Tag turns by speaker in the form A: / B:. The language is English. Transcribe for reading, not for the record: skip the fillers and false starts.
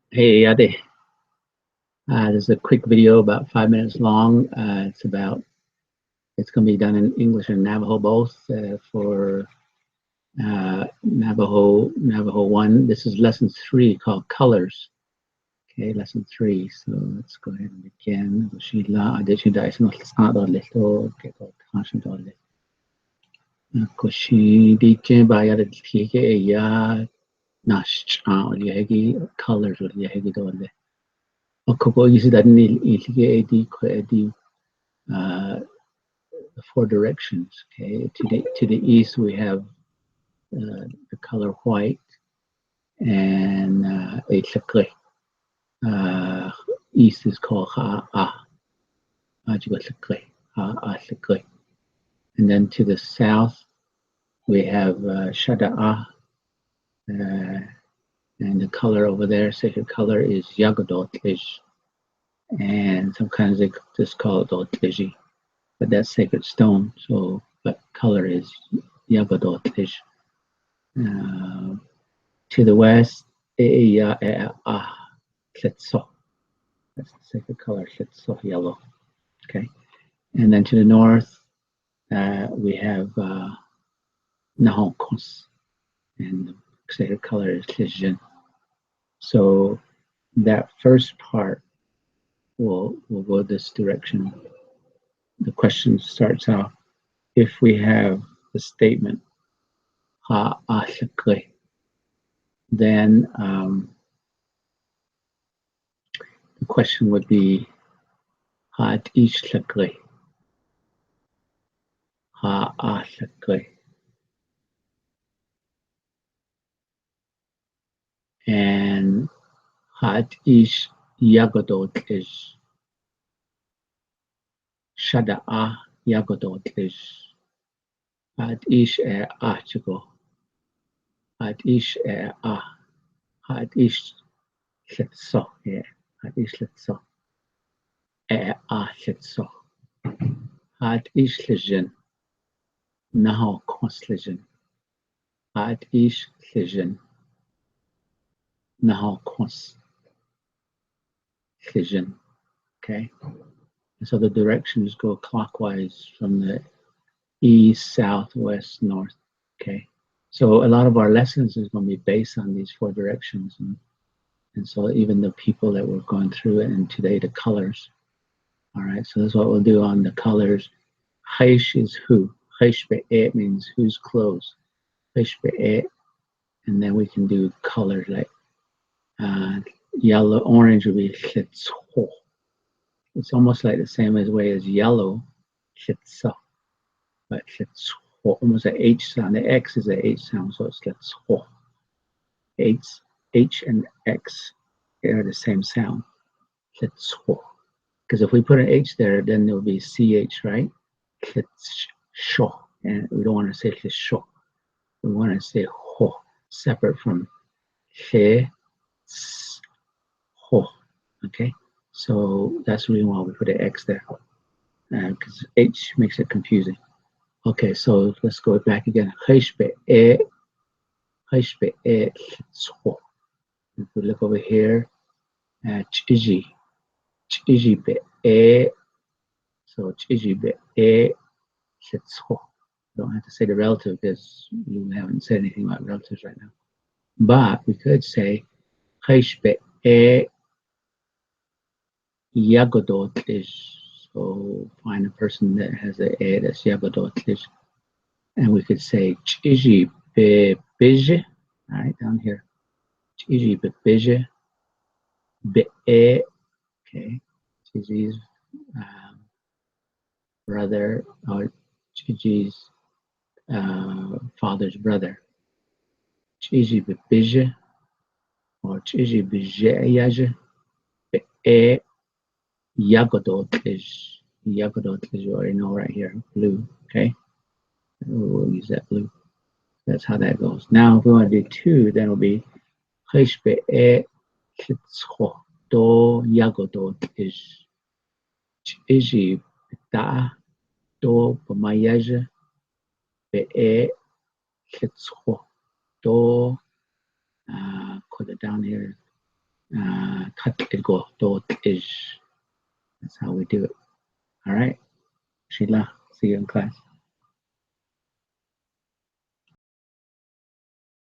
A: Hey, Ade. This is a quick video about 5 minutes long. It's going to be done in English and Navajo both for Navajo 1. This is lesson 3 called Colors. Okay, lesson 3. So let's go ahead and begin. Colors. Uh, the four directions. Okay, to the east we have the color white and uh, east is called and then to the south we have shada'a, and the color over there, sacred color is yagodot, and sometimes they just call it dotleji, but that's sacred stone. So, but color is yagodot. Uh, to the west, Setso. That's the sacred color, Setso, yellow. Okay. And then to the north, we have Nahokos, and the sacred color is Tlijin. So that first part will go this direction. The question starts off, if we have the statement Ha Ashakre, then the question would be Ha Ishlakre, Ha Ashakre. And Hat ish yagodot ish. Shada'a yagodot ish. Hat ish achigo. Hat ish Hat ish letso. Yeah. Hat ish letso. Letso. Hat ish lejen. Naho konslejen. Hat ish lejen. Naho konslejen. Okay. And so the directions go clockwise from the east, south, west, north. Okay. So a lot of our lessons is going to be based on these four directions. And so even the people that we're going through it, and today the colors. All right. So that's what we'll do on the colors. Haish is who. Haish be'et means whose clothes. Haish be'et. And then we can do colors like yellow, orange would be chetzo. It's almost like the same as way as yellow, chetzo. But chetzo, almost an H sound. The X is an H sound, so it's chetzo. H and X are the same sound. Chetzo. Because if we put an H there, then it will be CH, right? Chetzo. And we don't want to say chetzo. We want to say ho, separate from he, ho. Okay? So that's the reason why we put an X there. Because H makes it confusing. Okay, so let's go back again. If we look over here, chiji be, so chiji be setso. Don't have to say the relative because you haven't said anything about relatives right now. But we could say be yagodotlish. So find a person that has a that's yagodotlish. And we could say chiji be bije. All right, down here. Chiji be bije. Be, okay. Chiji's brother, or Chiji's father's brother. Chiji be bije, or Chiji bije yaje. Be, yagodot is. Yagodot is, you already know right here, blue, okay? We'll use that blue. That's how that goes. Now, if we want to do two, then it'll be Chesh be chitscho do yagodot is. Chiji bita do b'mayaje be chitscho do. Put it down here. Katligo dot is. That's how we do it. All right, Sheila, see you in class.